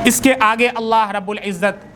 اس کے آگے اللہ رب العزت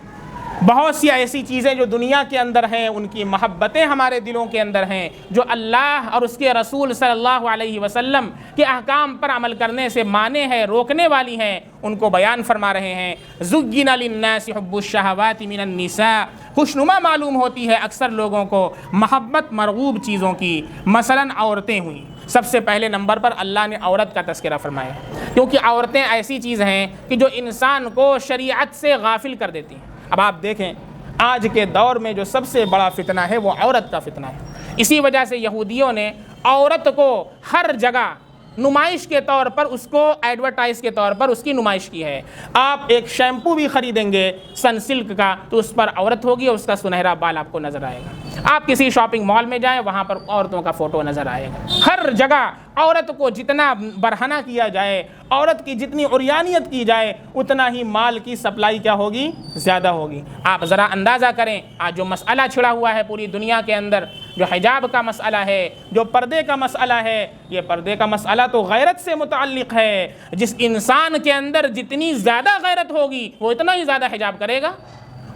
بہت سی ایسی چیزیں جو دنیا کے اندر ہیں، ان کی محبتیں ہمارے دلوں کے اندر ہیں، جو اللہ اور اس کے رسول صلی اللہ علیہ وسلم کے احکام پر عمل کرنے سے مانے ہیں، روکنے والی ہیں، ان کو بیان فرما رہے ہیں۔ زُيِّنَ لِلنَّاسِ حُبُّ الشَّهَوَاتِ مِنَ النِّسَاءِ، خوشنما معلوم ہوتی ہے اکثر لوگوں کو محبت مرغوب چیزوں کی، مثلاً عورتیں ہوئیں۔ سب سے پہلے نمبر پر اللہ نے عورت کا تذکرہ فرمایا، کیونکہ عورتیں ایسی چیز ہیں کہ جو انسان کو شریعت سے غافل کر دیتی ہیں۔ اب آپ دیکھیں آج کے دور میں جو سب سے بڑا فتنہ ہے وہ عورت کا فتنہ ہے۔ اسی وجہ سے یہودیوں نے عورت کو ہر جگہ نمائش کے طور پر، اس کو ایڈورٹائز کے طور پر اس کی نمائش کی ہے۔ آپ ایک شیمپو بھی خریدیں گے سنسلک کا تو اس پر عورت ہوگی اور اس کا سنہرا بال آپ کو نظر آئے گا۔ آپ کسی شاپنگ مال میں جائیں، وہاں پر عورتوں کا فوٹو نظر آئے گا۔ ہر جگہ عورت کو جتنا برہنہ کیا جائے، عورت کی جتنی عریانیت کی جائے، اتنا ہی مال کی سپلائی کیا ہوگی؟ زیادہ ہوگی۔ آپ ذرا اندازہ کریں آج جو مسئلہ چھڑا ہوا ہے پوری دنیا کے اندر، جو حجاب کا مسئلہ ہے، جو پردے کا مسئلہ ہے، یہ پردے کا مسئلہ تو غیرت سے متعلق ہے۔ جس انسان کے اندر جتنی زیادہ غیرت ہوگی وہ اتنا ہی زیادہ حجاب کرے گا۔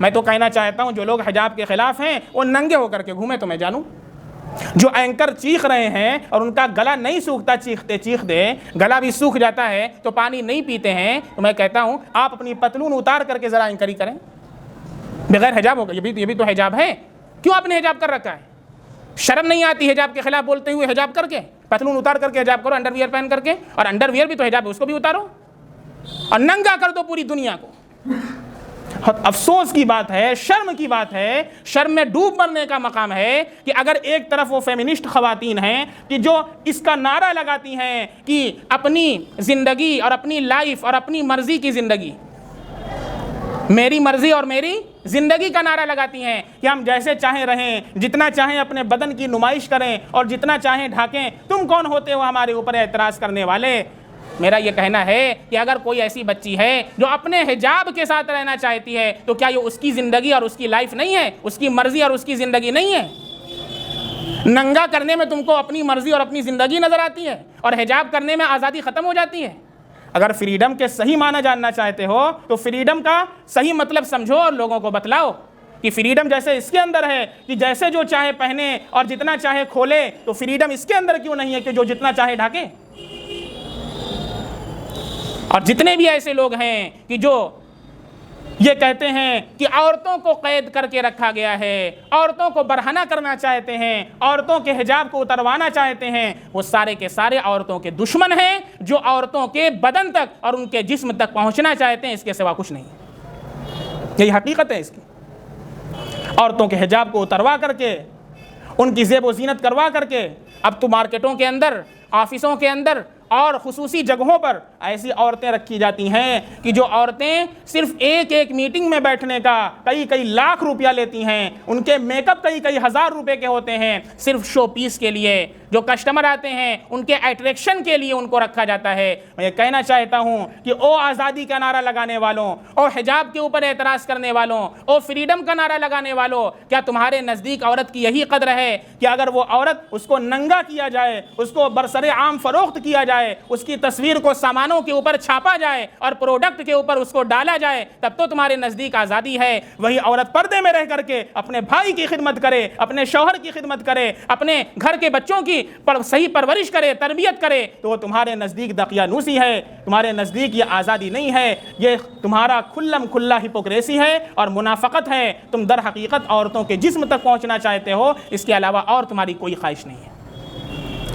میں تو کہنا چاہتا ہوں جو لوگ حجاب کے خلاف ہیں وہ ننگے ہو کر کے گھومے تو میں جانوں۔ جو اینکر چیخ رہے ہیں اور ان کا گلا نہیں سوکھتا چیختے چیختے، گلا بھی سوکھ جاتا ہے تو پانی نہیں پیتے ہیں، تو میں کہتا ہوں آپ اپنی پتلون اتار کر کے ذرا اینکری کریں بغیر حجاب ہوگا۔ یہ بھی تو حجاب ہے، کیوں آپ نے حجاب کر رکھا ہے؟ شرم نہیں آتی حجاب کے خلاف بولتے ہوئے؟ حجاب کر کے پتلون اتار کر کے حجاب کرو، انڈر ویئر پہن کر کے، اور انڈر ویئر بھی تو حجاب ہے اس کو بھی اتارو اور ننگا کر دو پوری دنیا کو۔ افسوس کی بات ہے، شرم کی بات ہے، شرم میں ڈوب مرنے کا مقام ہے کہ اگر ایک طرف وہ فیمنسٹ خواتین ہیں کہ جو اس کا نعرہ لگاتی ہیں کہ اپنی زندگی اور اپنی لائف اور اپنی مرضی کی زندگی، میری مرضی اور میری زندگی کا نعرہ لگاتی ہیں کہ ہم جیسے چاہیں رہیں، جتنا چاہیں اپنے بدن کی نمائش کریں اور جتنا چاہیں ڈھانکیں، تم کون ہوتے ہو ہمارے اوپر اعتراض کرنے والے؟ میرا یہ کہنا ہے کہ اگر کوئی ایسی بچی ہے جو اپنے حجاب کے ساتھ رہنا چاہتی ہے تو کیا یہ اس کی زندگی اور اس کی لائف نہیں ہے؟ اس کی مرضی اور اس کی زندگی نہیں ہے؟ ننگا کرنے میں تم کو اپنی مرضی اور اپنی زندگی نظر آتی ہے اور حجاب کرنے میں آزادی ختم ہو جاتی ہے۔ اگر فریڈم کے صحیح معنی جاننا چاہتے ہو تو فریڈم کا صحیح مطلب سمجھو اور لوگوں کو بتلاؤ کہ فریڈم جیسے اس کے اندر ہے کہ جیسے جو چاہے پہنے اور جتنا چاہے کھولے، تو فریڈم اس کے اندر کیوں نہیں ہے کہ جو جتنا چاہے ڈھانکے؟ اور جتنے بھی ایسے لوگ ہیں کہ جو یہ کہتے ہیں کہ عورتوں کو قید کر کے رکھا گیا ہے، عورتوں کو برہنہ کرنا چاہتے ہیں، عورتوں کے حجاب کو اتروانا چاہتے ہیں، وہ سارے کے سارے عورتوں کے دشمن ہیں جو عورتوں کے بدن تک اور ان کے جسم تک پہنچنا چاہتے ہیں، اس کے سوا کچھ نہیں۔ یہی حقیقت ہے اس کی۔ عورتوں کے حجاب کو اتروا کر کے، ان کی زیب و زینت کروا کر کے، اب تو مارکیٹوں کے اندر، آفسوں کے اندر اور خصوصی جگہوں پر ایسی عورتیں رکھی جاتی ہیں کہ جو عورتیں صرف ایک میٹنگ میں بیٹھنے کا کئی لاکھ روپیہ لیتی ہیں، ان کے میک اپ کئی ہزار روپے کے ہوتے ہیں، صرف شو پیس کے لیے۔ جو کسٹمر آتے ہیں ان کے اٹریکشن کے لیے ان کو رکھا جاتا ہے۔ میں یہ کہنا چاہتا ہوں کہ او آزادی کا نعرہ لگانے والوں، او حجاب کے اوپر اعتراض کرنے والوں، او فریڈم کا نعرہ لگانے والوں، کیا تمہارے نزدیک عورت کی یہی قدر ہے کہ اگر وہ عورت اس کو ننگا کیا جائے، اس کو برسر عام فروخت کیا جائے، اس کی تصویر کو سامانوں کے اوپر چھاپا جائے اور پروڈکٹ کے اوپر اس کو ڈالا جائے، تب تو تمہارے نزدیک آزادی ہے؟ وہی عورت پردے میں رہ کر کے اپنے بھائی کی خدمت کرے، اپنے شوہر کی خدمت کرے، اپنے گھر کے بچوں کی صحیح پرورش کرے، تربیت کرے، تو وہ تمہارے نزدیک دقیانوسی ہے، تمہارے نزدیک یہ آزادی نہیں ہے، یہ تمہارا کھلم کھلا ہپوکریسی ہے اور منافقت ہے۔ تم در حقیقت عورتوں کے جسم تک پہنچنا چاہتے ہو، اس کے علاوہ اور تمہاری کوئی خواہش نہیں ہے۔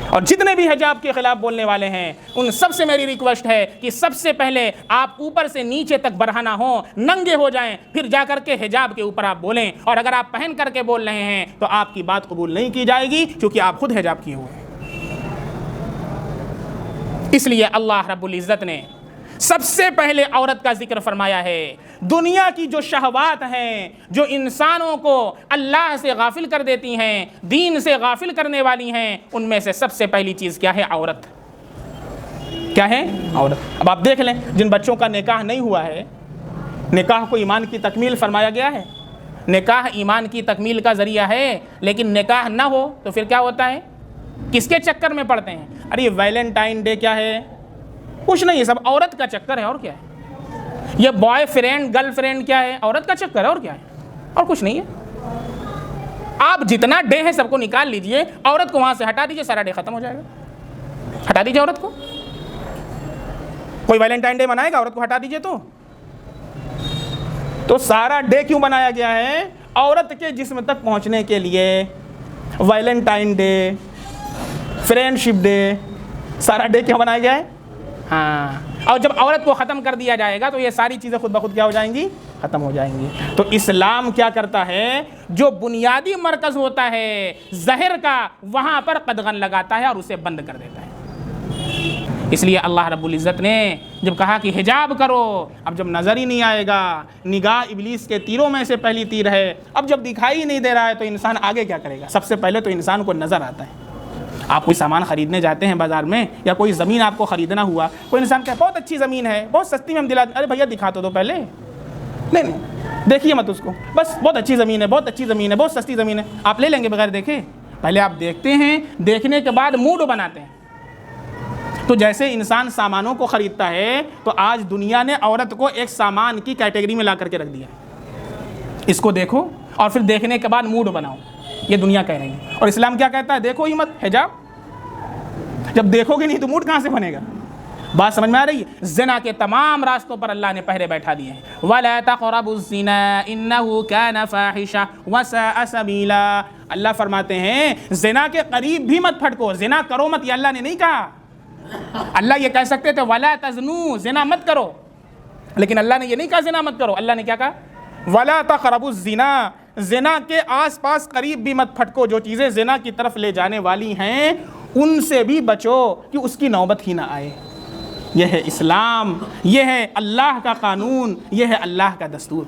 اور جتنے بھی حجاب کے خلاف بولنے والے ہیں ان سب سے میری ریکویسٹ ہے کہ سب سے پہلے آپ اوپر سے نیچے تک برہنہ ہوں، ننگے ہو جائیں، پھر جا کر کے حجاب کے اوپر آپ بولیں۔ اور اگر آپ پہن کر کے بول رہے ہیں تو آپ کی بات قبول نہیں کی جائے گی، کیونکہ آپ خود حجاب کیے ہوئے ہیں۔ اس لیے اللہ رب العزت نے سب سے پہلے عورت کا ذکر فرمایا ہے۔ دنیا کی جو شہوات ہیں جو انسانوں کو اللہ سے غافل کر دیتی ہیں، دین سے غافل کرنے والی ہیں، ان میں سے سب سے پہلی چیز کیا ہے؟ عورت۔ کیا ہے؟ عورت۔ اب آپ دیکھ لیں جن بچوں کا نکاح نہیں ہوا ہے، نکاح کو ایمان کی تکمیل فرمایا گیا ہے، نکاح ایمان کی تکمیل کا ذریعہ ہے، لیکن نکاح نہ ہو تو پھر کیا ہوتا ہے؟ کس کے چکر میں پڑتے ہیں؟ ارے ویلنٹائن ڈے کیا ہے؟ کچھ نہیں، سب عورت کا چکر ہے، اور کیا ہے؟ یہ بوائے فرینڈ گرل فرینڈ کیا ہے؟ عورت کا چکر ہے، اور کیا ہے؟ اور کچھ نہیں ہے۔ آپ جتنا ڈے ہے سب کو نکال لیجئے، عورت کو وہاں سے ہٹا دیجئے، سارا ڈے ختم ہو جائے گا۔ ہٹا دیجئے عورت کو، کوئی ویلنٹائن ڈے منائے گا؟ عورت کو ہٹا دیجئے تو سارا ڈے کیوں بنایا گیا ہے؟ عورت کے جسم تک پہنچنے کے لیے۔ ویلنٹائن ڈے، فرینڈ شپ ڈے، سارا ڈے کیوں بنایا گیا ہے؟ ہاں، اور جب عورت کو ختم کر دیا جائے گا تو یہ ساری چیزیں خود بخود کیا ہو جائیں گی؟ ختم ہو جائیں گی۔ تو اسلام کیا کرتا ہے؟ جو بنیادی مرکز ہوتا ہے زہر کا، وہاں پر قدغن لگاتا ہے اور اسے بند کر دیتا ہے۔ اس لیے اللہ رب العزت نے جب کہا کہ حجاب کرو، اب جب نظر ہی نہیں آئے گا، نگاہ ابلیس کے تیروں میں سے پہلی تیر ہے، اب جب دکھائی نہیں دے رہا ہے تو انسان آگے کیا کرے گا؟ سب سے پہلے تو انسان کو نظر آتا ہے۔ آپ کوئی سامان خریدنے جاتے ہیں بازار میں، یا کوئی زمین آپ کو خریدنا ہوا، کوئی انسان کہے بہت اچھی زمین ہے، بہت سستی میں ہم دلا دیں۔ ارے بھیا دکھا تو دو پہلے، نہیں دیکھیے مت اس کو، بس بہت اچھی زمین ہے، بہت اچھی زمین ہے، بہت سستی زمین ہے، آپ لے لیں گے بغیر دیکھے؟ پہلے آپ دیکھتے ہیں، دیکھنے کے بعد موڈ بناتے ہیں۔ تو جیسے انسان سامانوں کو خریدتا ہے، تو آج دنیا نے عورت کو ایک سامان کی کیٹیگری میں لا کر کے رکھ دیا ہے۔ اس کو دیکھو اور پھر دیکھنے کے بعد موڈ بناؤ، یہ دنیا کہہ رہی ہے۔ اور اسلام کیا کہتا ہے؟ دیکھو ہی مت، حجاب۔ جب دیکھو گے نہیں تو موڈ کہاں سے بنے گا؟ بات سمجھ میں آ رہی ہے؟ زنا کے تمام راستوں پر اللہ نے پہرے بیٹھا دیے ہیں۔ وَلَا تَقْرَبُوا الزِّنَا إِنَّهُ كَانَ فَاحِشَةً وَسَاءَ سَبِيلًا۔ اللہ فرماتے ہیں زنا کے قریب بھی مت پھٹکو، زنا کرو مت، یہ اللہ نے نہیں کہا۔ اللہ یہ کہہ سکتے تھے وَلَا تَزْنُوا، زنا مت کرو، لیکن اللہ نے یہ نہیں کہا زنا مت کرو۔ اللہ نے کیا کہا؟ وَلَا تَقْرَبُوا الزِّنَا، زنا کے آس پاس قریب بھی مت پھٹکو، جو چیزیں زنا کی طرف لے جانے والی ہیں ان سے بھی بچو کہ اس کی نوبت ہی نہ آئے۔ یہ ہے اسلام، یہ ہے اللہ کا قانون، یہ ہے اللہ کا دستور۔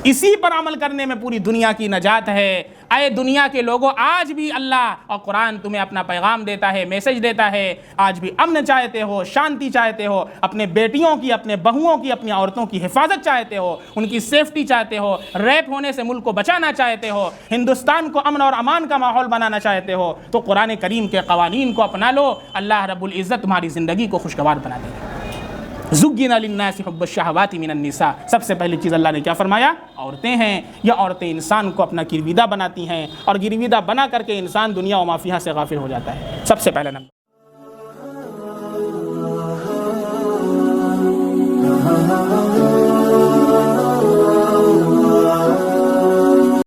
اسی پر عمل کرنے میں پوری دنیا کی نجات ہے۔ اے دنیا کے لوگوں، آج بھی اللہ اور قرآن تمہیں اپنا پیغام دیتا ہے، میسج دیتا ہے۔ آج بھی امن چاہتے ہو، شانتی چاہتے ہو، اپنے بیٹیوں کی، اپنے بہوؤں کی، اپنی عورتوں کی حفاظت چاہتے ہو، ان کی سیفٹی چاہتے ہو، ریپ ہونے سے ملک کو بچانا چاہتے ہو، ہندوستان کو امن اور امان کا ماحول بنانا چاہتے ہو، تو قرآن کریم کے قوانین کو اپنا لو۔ اللہ رب العزت تمہاری زندگی کو خوشگوار بنا دے گا۔ زُگِّنَ لِلنَّاسِ حُبُّ الشَّهَوَاتِ مِنَ النِّسَاءِ، سب سے پہلی چیز اللہ نے کیا فرمایا؟ عورتیں ہیں۔ یہ عورتیں انسان کو اپنا گرویدہ بناتی ہیں، اور گرویدہ بنا کر کے انسان دنیا و ما فیہا سے غافل ہو جاتا ہے۔ سب سے پہلا نمبر